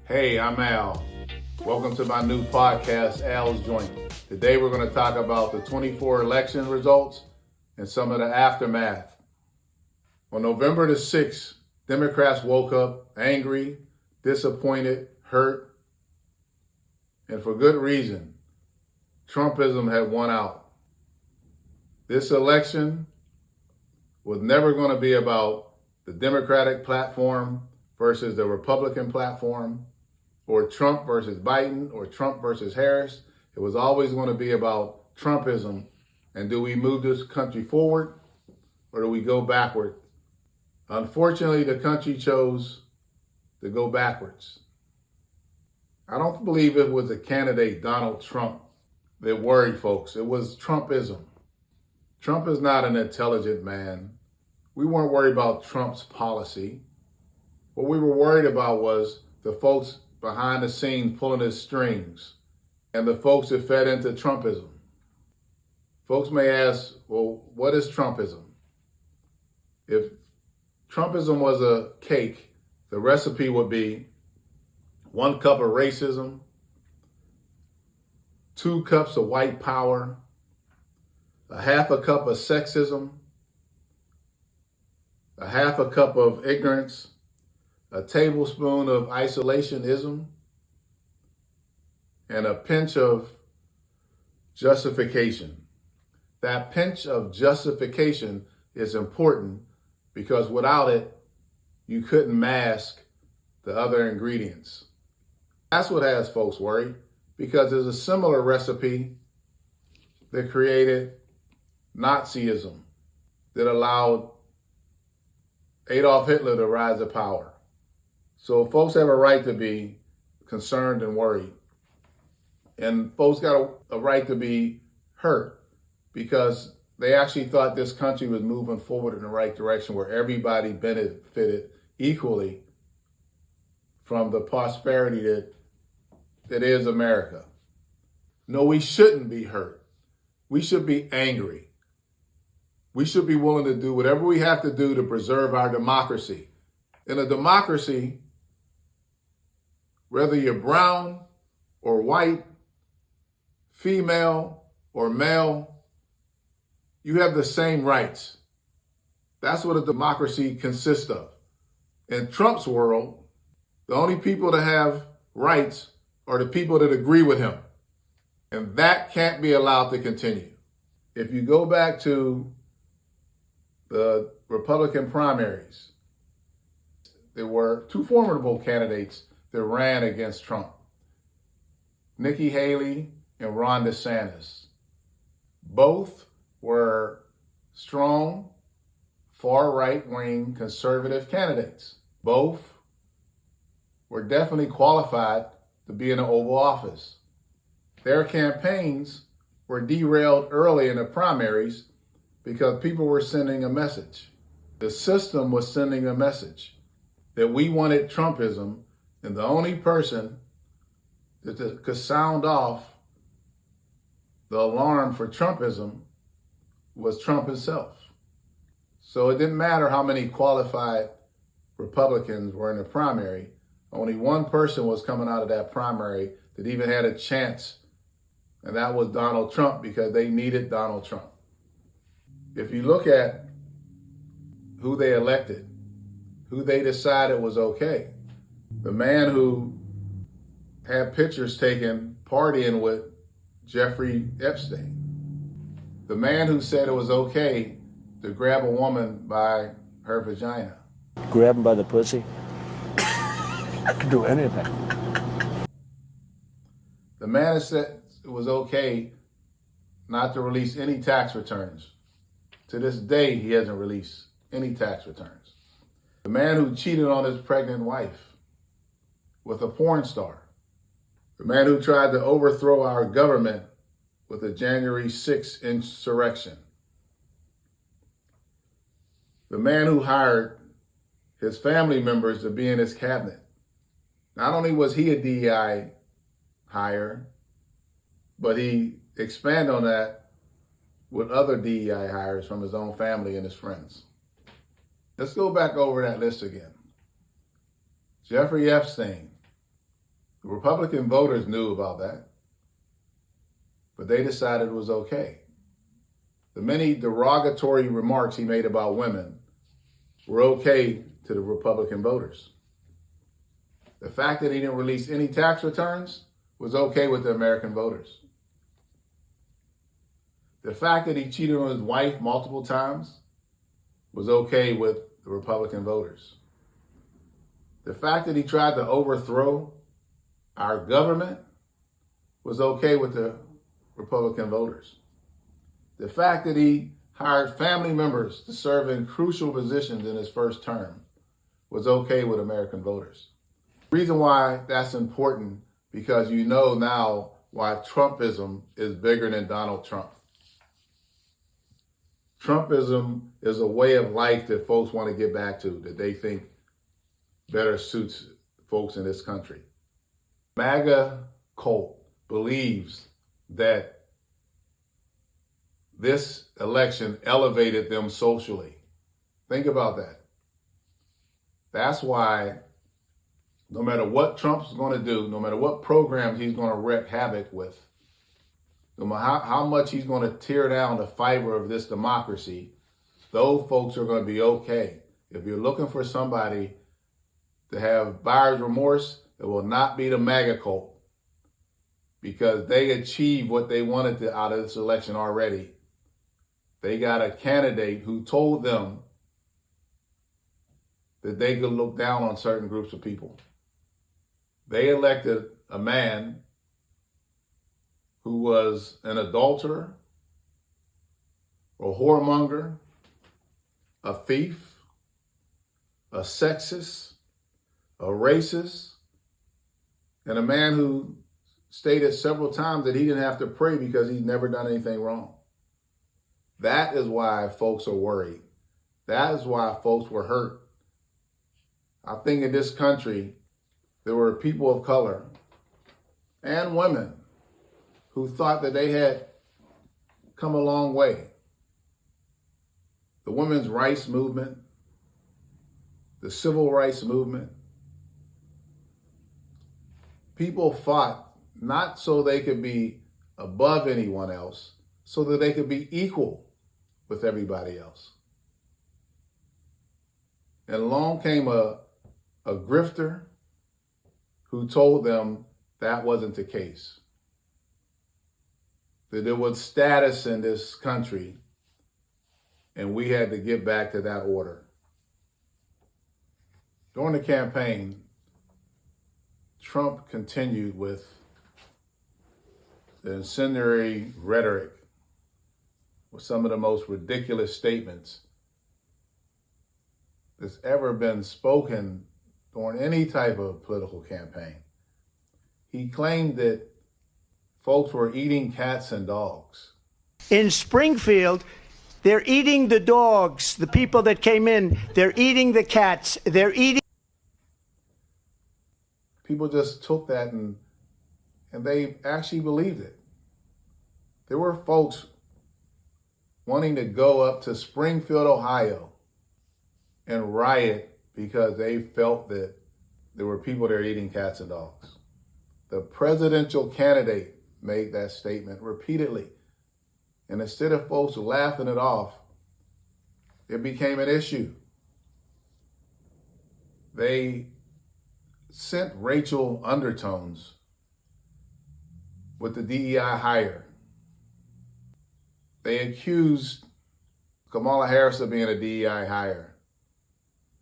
Hey, I'm Al. Welcome to my new podcast, Al's Joint. Today we're going to talk about the 24 election results and some of the aftermath. On November the 6th, Democrats woke up angry, disappointed, hurt, and for good reason. Trumpism had won out. This election was never going to be about the Democratic platform versus the Republican platform, or Trump versus Biden, or Trump versus Harris. It was always going to be about Trumpism, and do we move this country forward, or do we go backward? Unfortunately, the country chose to go backwards. I don't believe it was the candidate, Donald Trump, that worried folks. It was Trumpism. Trump is not an intelligent man. We weren't worried about Trump's policy. What we were worried about was the folks behind the scenes pulling his strings and the folks that fed into Trumpism. Folks may ask, well, what is Trumpism? If Trumpism was a cake, the recipe would be 1 cup of racism, 2 cups of white power, a half a cup of sexism, a half a cup of ignorance, a tablespoon of isolationism, and a pinch of justification. That pinch of justification is important because without it, you couldn't mask the other ingredients. That's what has folks worried, because there's a similar recipe that created Nazism, that allowed Adolf Hitler to rise to power. So folks have a right to be concerned and worried. And folks got a right to be hurt because they actually thought this country was moving forward in the right direction, where everybody benefited equally from the prosperity that is America. No, we shouldn't be hurt. We should be angry. We should be willing to do whatever we have to do to preserve our democracy. In a democracy, whether you're brown or white, female or male, you have the same rights. That's what a democracy consists of. In Trump's world, the only people that have rights are the people that agree with him. And that can't be allowed to continue. If you go back to the Republican primaries, there were 2 formidable candidates that ran against Trump: Nikki Haley and Ron DeSantis. Both were strong, far right-wing conservative candidates. Both were definitely qualified to be in the Oval Office. Their campaigns were derailed early in the primaries because people were sending a message. The system was sending a message that we wanted Trumpism, and the only person that could sound off the alarm for Trumpism was Trump himself. So it didn't matter how many qualified Republicans were in the primary. Only one person was coming out of that primary that even had a chance, and that was Donald Trump, because they needed Donald Trump. If you look at who they elected, who they decided was okay, the man who had pictures taken partying with Jeffrey Epstein, the man who said it was okay to grab a woman by her vagina. Grab him by the pussy? I could do anything. The man who said it was okay not to release any tax returns. To this day, he hasn't released any tax returns. The man who cheated on his pregnant wife with a porn star. The man who tried to overthrow our government with the January 6th insurrection. The man who hired his family members to be in his cabinet. Not only was he a DEI hire, but he expanded on that with other DEI hires from his own family and his friends. Let's go back over that list again. Jeffrey Epstein, The Republican voters knew about that, but they decided it was okay. The many derogatory remarks he made about women were okay to the Republican voters. The fact that he didn't release any tax returns was okay with the American voters. The fact that he cheated on his wife multiple times was okay with the Republican voters. The fact that he tried to overthrow our government was okay with the Republican voters. The fact that he hired family members to serve in crucial positions in his first term was okay with American voters. The reason why that's important, because you know now why Trumpism is bigger than Donald Trump. Trumpism is a way of life that folks want to get back to, that they think better suits folks in this country. MAGA cult believes that this election elevated them socially. Think about that. That's why no matter what Trump's going to do, no matter what programs he's going to wreak havoc with, no matter how much he's going to tear down the fiber of this democracy, those folks are going to be okay. If you're looking for somebody to have buyer's remorse, it will not be the MAGA cult, because they achieved what they wanted out of this election already. They got a candidate who told them that they could look down on certain groups of people. They elected a man who was an adulterer, a whoremonger, a thief, a sexist, a racist, and a man who stated several times that he didn't have to pray because he's never done anything wrong. That is why folks are worried. That is why folks were hurt. I think in this country, there were people of color and women who thought that they had come a long way. The women's rights movement, the civil rights movement, people fought not so they could be above anyone else, so that they could be equal with everybody else. And along came a grifter who told them that wasn't the case. That there was status in this country, and we had to get back to that order. During the campaign, Trump continued with the incendiary rhetoric, with some of the most ridiculous statements that's ever been spoken during any type of political campaign. He claimed that folks were eating cats and dogs. In Springfield, they're eating the dogs, the people that came in, they're eating the cats, they're eating. People just took that and they actually believed it. There were folks wanting to go up to Springfield, Ohio and riot because they felt that there were people there eating cats and dogs. The presidential candidate made that statement repeatedly. And instead of folks laughing it off, it became an issue. They sent racial undertones with the DEI hire. They accused Kamala Harris of being a DEI hire.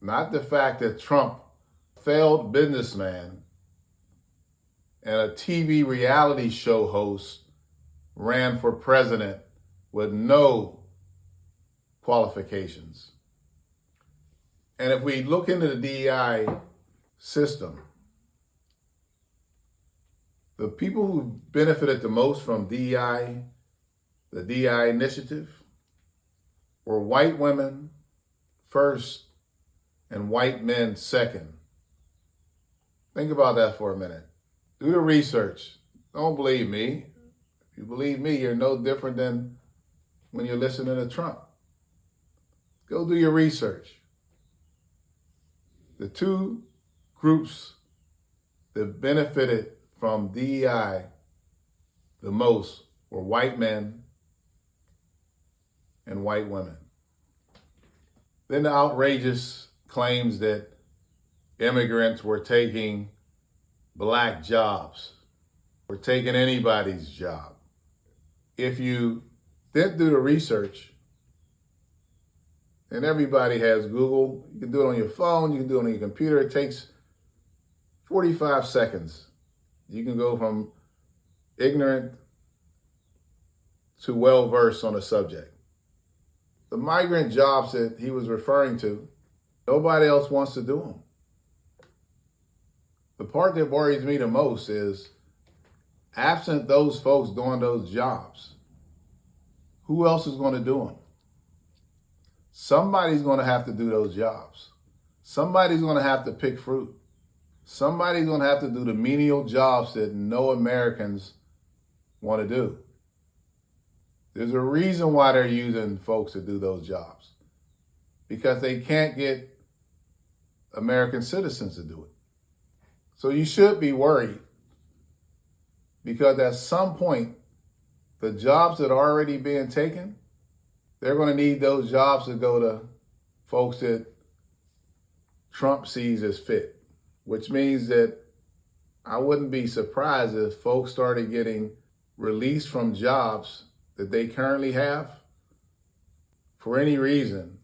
Not the fact that Trump, failed businessman and a TV reality show host, ran for president with no qualifications. And if we look into the DEI system, the people who benefited the most from DEI, the DEI initiative, were white women first and white men second. Think about that for a minute. Do the research. Don't believe me. If you believe me, you're no different than when you're listening to Trump. Go do your research. The two groups that benefited from DEI the most were white men and white women. Then the outrageous claims that immigrants were taking black jobs, were taking anybody's job. If you didn't do the research, and everybody has Google, you can do it on your phone, you can do it on your computer, it takes 45 seconds. You can go from ignorant to well-versed on a subject. The migrant jobs that he was referring to, nobody else wants to do them. The part that worries me the most is, absent those folks doing those jobs, who else is going to do them? Somebody's going to have to do those jobs. Somebody's going to have to pick fruit. Somebody's going to have to do the menial jobs that no Americans want to do. There's a reason why they're using folks to do those jobs, because they can't get American citizens to do it. So you should be worried, because at some point, the jobs that are already being taken, they're going to need those jobs to go to folks that Trump sees as fit, which means that I wouldn't be surprised if folks started getting released from jobs that they currently have for any reason,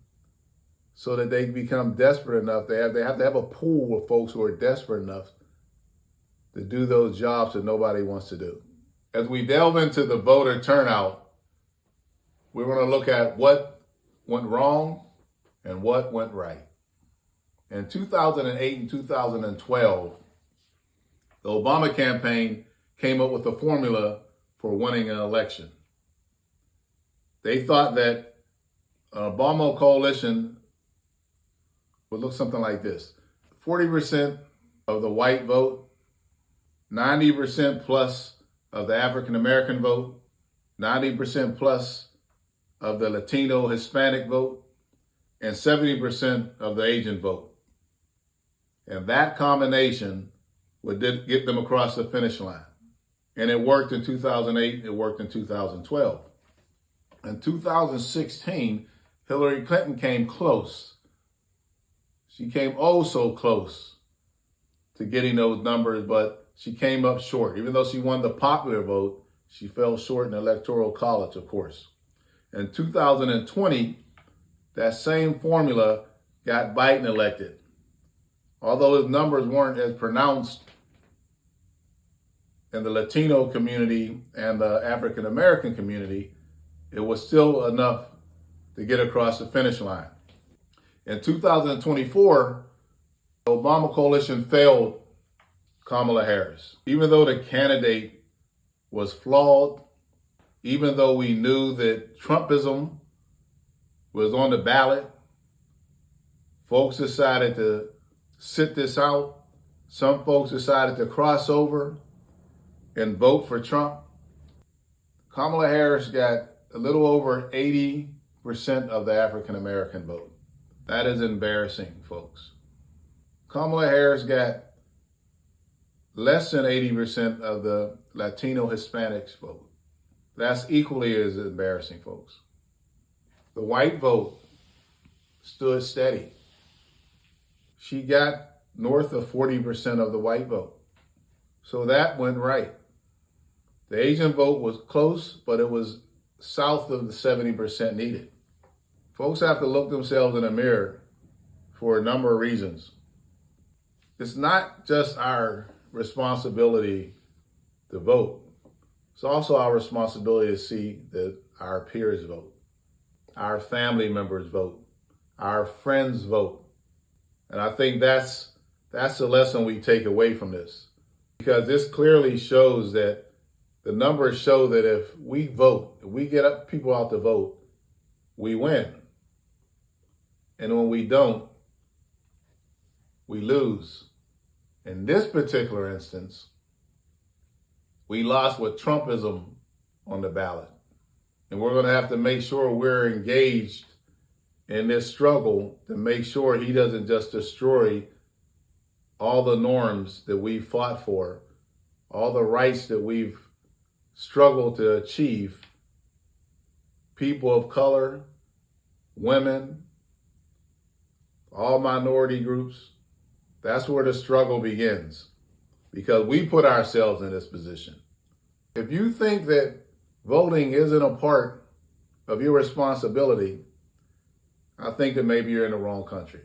so that they become desperate enough. They have to have a pool of folks who are desperate enough to do those jobs that nobody wants to do. As we delve into the voter turnout, we're going to look at what went wrong and what went right. In 2008 and 2012, the Obama campaign came up with a formula for winning an election. They thought that an Obama coalition would look something like this: 40% of the white vote, 90% plus of the African American vote, 90% plus of the Latino Hispanic vote, and 70% of the Asian vote. And that combination would get them across the finish line. And it worked in 2008, it worked in 2012. In 2016, Hillary Clinton came close. She came oh so close to getting those numbers, but she came up short. Even though she won the popular vote, she fell short in the Electoral College, of course. In 2020, that same formula got Biden elected. Although his numbers weren't as pronounced in the Latino community and the African American community, it was still enough to get across the finish line. In 2024, the Obama coalition failed Kamala Harris. Even though the candidate was flawed, even though we knew that Trumpism was on the ballot, folks decided to sit this out. Some folks decided to cross over and vote for Trump. Kamala Harris got a little over 80% of the African American vote. That is embarrassing, folks. Kamala Harris got less than 80% of the Latino Hispanics vote. That's equally as embarrassing, folks. The white vote stood steady. She got north of 40% of the white vote. So that went right. The Asian vote was close, but it was south of the 70% needed. Folks have to look themselves in the mirror for a number of reasons. It's not just our responsibility to vote. It's also our responsibility to see that our peers vote, our family members vote, our friends vote. And I think that's the lesson we take away from this, because this clearly shows that the numbers show that if we vote, if we get people out to vote, we win. And when we don't, we lose. In this particular instance, we lost with Trumpism on the ballot. And we're going to have to make sure we're engaged in this struggle to make sure he doesn't just destroy all the norms that we've fought for, all the rights that we've struggled to achieve, people of color, women, all minority groups, that's where the struggle begins, because we put ourselves in this position. If you think that voting isn't a part of your responsibility, I think that maybe you're in the wrong country.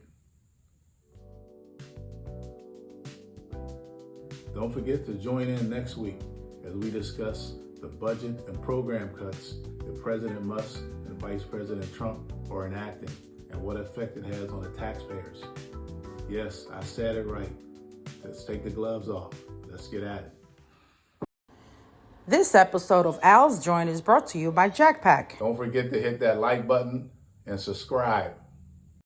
Don't forget to join in next week as we discuss the budget and program cuts that President Musk and Vice President Trump are enacting and what effect it has on the taxpayers. Yes, I said it right. Let's take the gloves off. Let's get at it. This episode of Al's Joint is brought to you by Jackpack. Don't forget to hit that like button and subscribe.